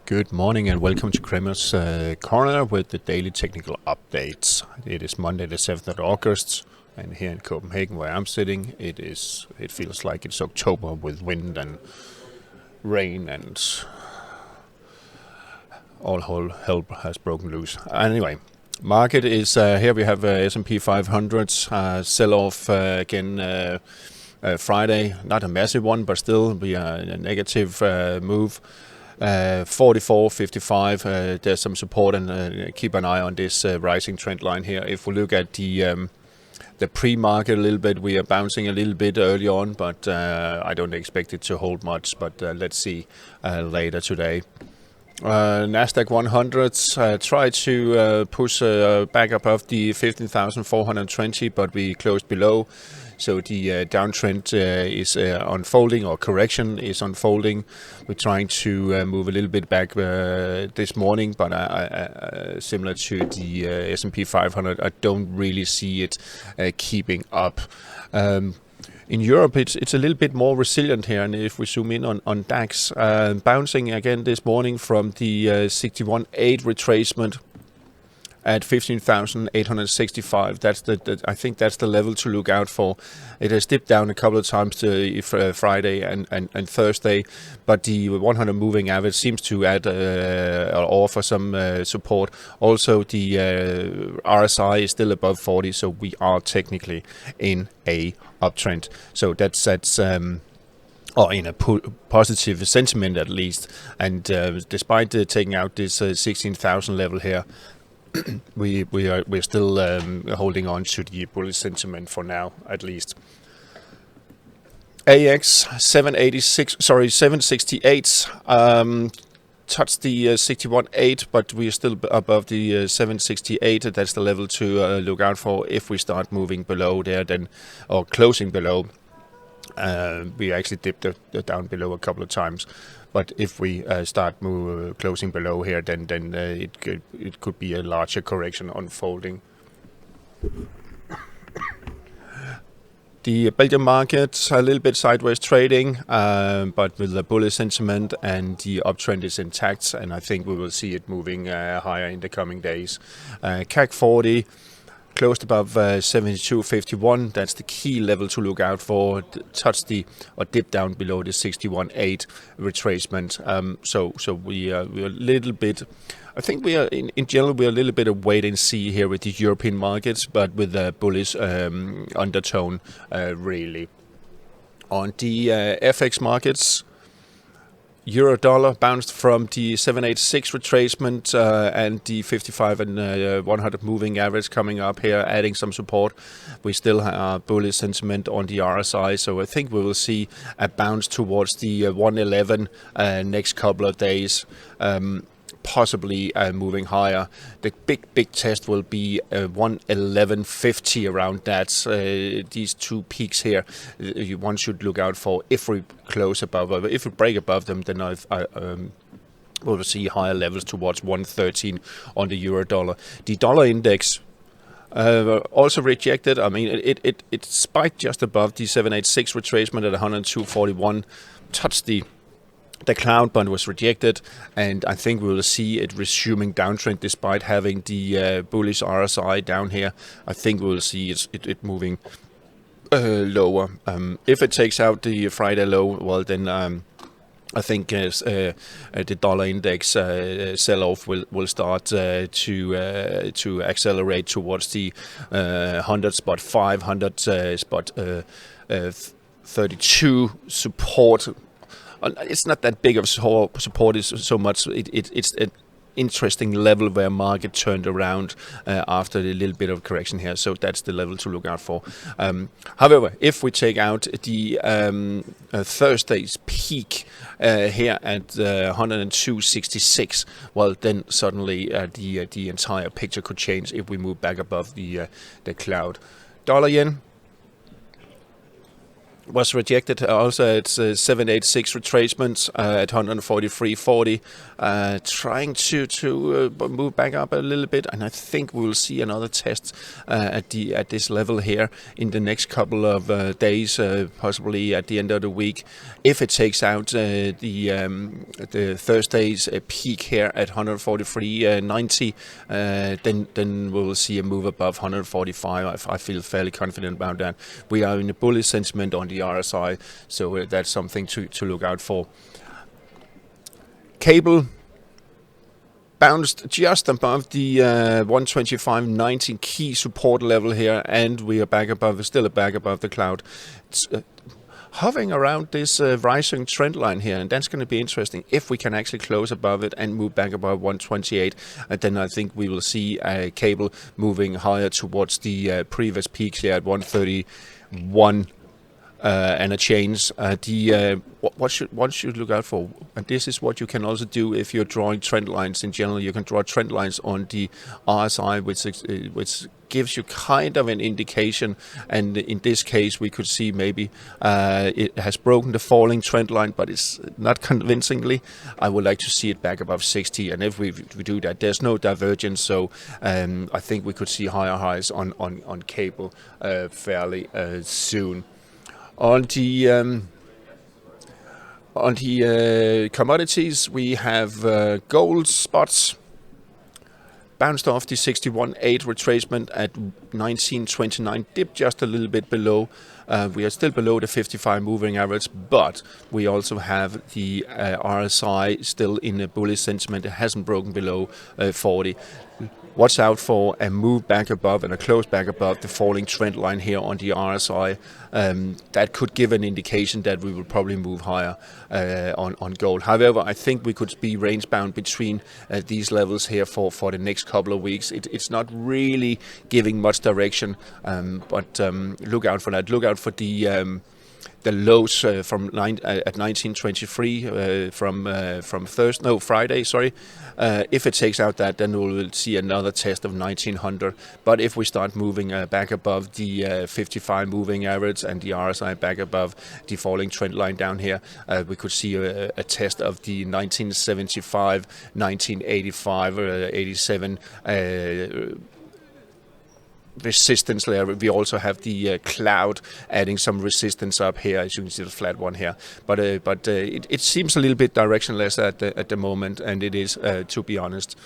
Good morning and welcome to Kramer's Corner with the daily technical updates. It is Monday the 7th of August, and here in Copenhagen where I'm sitting, it feels like it's October with wind and rain and all hell has broken loose. Anyway, market is here. We have S&P 500 sell-off again Friday. Not a massive one, but still we are in a negative move. 44.55. There's some support, and keep an eye on this rising trend line here. If we look at the pre-market a little bit, we are bouncing a little bit early on, but I don't expect it to hold much. But let's see later today. Nasdaq 100 tried to push back above the 15,420, but we closed below. So the downtrend is unfolding, or correction is unfolding. We're trying to move a little bit back this morning, but similar to the S&P 500, I don't really see it keeping up. In Europe, it's a little bit more resilient here, and if we zoom in on DAX, bouncing again this morning from the 61.8 retracement at 15,865. That's I think that's the level to look out for. It has dipped down a couple of times to Friday and Thursday, but the 100 moving average seems to add or offer some support. Also, the RSI is still above 40, so we are technically in a uptrend. So that's or in a positive sentiment at least. And despite taking out this 16,000 level here, we're still holding on to the bullish sentiment for now, at least. AEX 768 touched the 61.8, but we are still above the 768. That's the level to look out for if we start moving below there, then, or closing below. We actually dipped down below a couple of times, but if we start closing below here, then it could be a larger correction unfolding. The Belgian market a little bit sideways trading, but with the bullish sentiment, and the uptrend is intact, and I think we will see it moving higher in the coming days. CAC 40 closed above 72.51. That's the key level to look out for. Touch or dip down below the 61.8 retracement. So we are a little bit. I think we are in general we are a little bit of wait and see here with the European markets, but with a bullish undertone really. On the FX markets, Euro dollar bounced from the 786 retracement and the 55 and 100 moving average coming up here, adding some support. We still have bullish sentiment on the RSI, so I think we will see a bounce towards the 111 next couple of days. Possibly moving higher. The big test will be 111.50 around that. These two peaks here, one should look out for. If we close above, if we break above them, then we'll see higher levels towards 113 on the euro dollar. The dollar index also rejected. I mean, it spiked just above the 786 retracement at 102.41, touched the cloud, but was rejected, and I think we will see it resuming downtrend despite having the bullish RSI down here. I think we will see it moving lower. If it takes out the Friday low, well then I think the dollar index sell-off will start to accelerate towards the 100 spot 500 spot 32 support. It's not that big of support. Is so much. It's an interesting level where market turned around after a little bit of correction here. So that's the level to look out for. However, if we take out the Thursday's peak here at 102.66, well, then suddenly the entire picture could change if we move back above the cloud. Dollar yen. was rejected also at 786 retracement at 143.40, trying to move back up a little bit, and I think we will see another test at this level here in the next couple of days, possibly at the end of the week. If it takes out the Thursday's peak here at 143.90, then we will see a move above 145. I feel fairly confident about that. We are in a bullish sentiment on the RSI, so that's something to look out for. Cable bounced just above the 125.90 key support level here, and we are back above, still back above the cloud. It's, hovering around this rising trend line here, and that's going to be interesting. If we can actually close above it and move back above 128, then I think we will see a cable moving higher towards the previous peaks here at 131 and a change. What should look out for, and this is what you can also do if you're drawing trend lines in general. You can draw trend lines on the RSI, which gives you kind of an indication, and in this case we could see maybe it has broken the falling trend line, but it's not convincingly. I would like to see it back above 60, and if we do that, there's no divergence, so I think we could see higher highs on cable fairly soon. On the commodities, we have gold spots bounced off the 61.8 retracement at 19.29, dipped just a little bit below. We are still below the 55 moving average, but we also have the RSI still in a bullish sentiment. It hasn't broken below 40. Watch out for a move back above and a close back above the falling trend line here on the RSI. That could give an indication that we will probably move higher on gold. However, I think we could be range bound between these levels here for the next couple of weeks. It's not really giving much direction, but look out for that. Look out for the lows at 1923 from Friday. Sorry. If it takes out that, then we will see another test of 1900. But if we start moving back above the 55 moving average and the RSI back above the falling trend line down here, we could see a test of the 1975, 1985, or 87. Resistance layer. We also have the cloud adding some resistance up here, as you can see the flat one here. But it seems a little bit directionless at the moment, and it is, to be honest.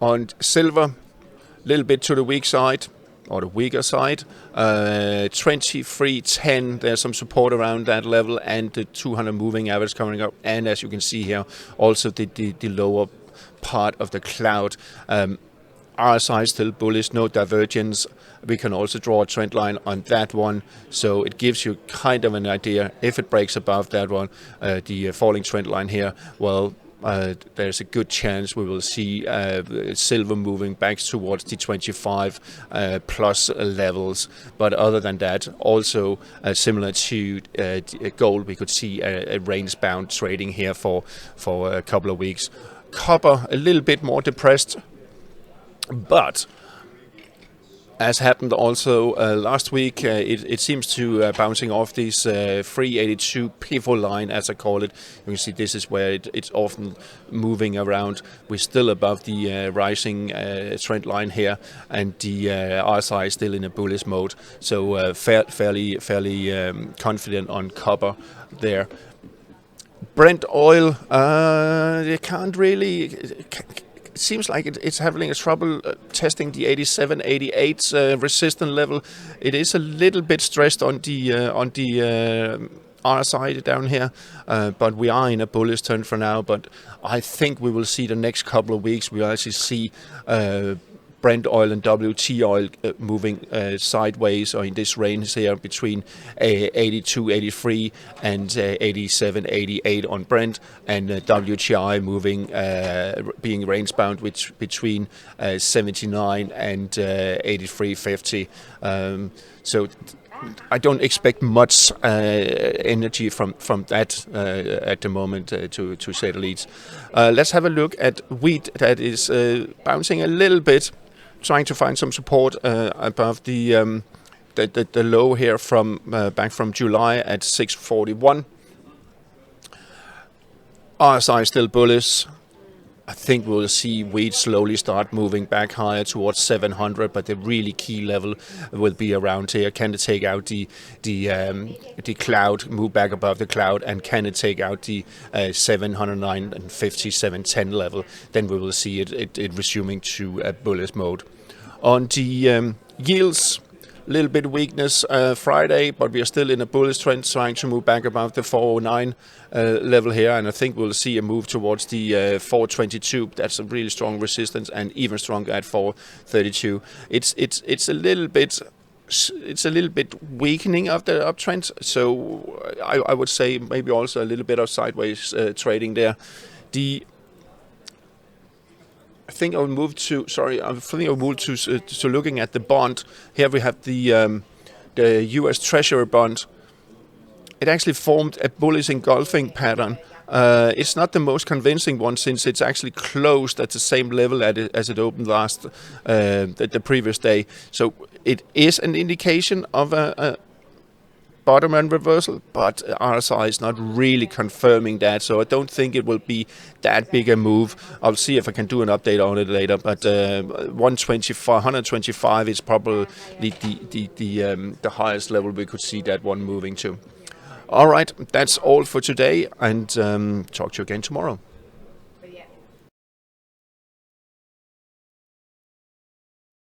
On silver, a little bit to the weak side, or the weaker side. 23.10, there's some support around that level, and the 200 moving average coming up, and as you can see here, also the lower part of the cloud. RSI is still bullish, no divergence. We can also draw a trend line on that one, so it gives you kind of an idea. If it breaks above that one, the falling trend line here, well, there's a good chance we will see silver moving back towards the 25 plus levels. But other than that, also similar to gold, we could see a range-bound trading here for a couple of weeks. Copper, a little bit more depressed. But as happened also last week, it seems to bouncing off this 382 pivot line, as I call it. You can see this is where it's often moving around. We're still above the rising trend line here, and the RSI is still in a bullish mode. So fairly confident on copper there. Brent oil, you can't really. It seems like it's having a trouble testing the 87, 88 resistance level. It is a little bit stressed on the RSI down here, but we are in a bullish turn for now. But I think we will see the next couple of weeks. We will actually see Brent oil and WT oil moving sideways, or in this range here between 82, 83 and 87, 88 on Brent, and WTI moving, being range bound between 79 and 83.50. So I don't expect much energy from that at the moment, to say the least. Let's have a look at wheat that is bouncing a little bit, trying to find some support above the the low here from back from July at 641. RSI is still bullish. I think we'll see wheat slowly start moving back higher towards 700, but the really key level will be around here. Can it take out the cloud, move back above the cloud, and can it take out the 709.50, 710 level? Then we will see it resuming to a bullish mode. On the yields, a little bit of weakness Friday, but we are still in a bullish trend, trying to move back above the 409 level here, and I think we'll see a move towards the 422. That's a really strong resistance, and even stronger at 432. It's a little bit weakening of the uptrend, so I would say maybe also a little bit of sideways trading there. I think I'll move to looking at the bond. Here we have the US Treasury bond. It actually formed a bullish engulfing pattern. It's not the most convincing one, since it's actually closed at the same level as it opened the previous day. So it is an indication of a bottom end reversal, but RSI is not really confirming that, so I don't think it will be that big a move. I'll see if I can do an update on it later, but 125 is probably the highest level we could see that one moving to. All right, that's all for today, and talk to you again tomorrow.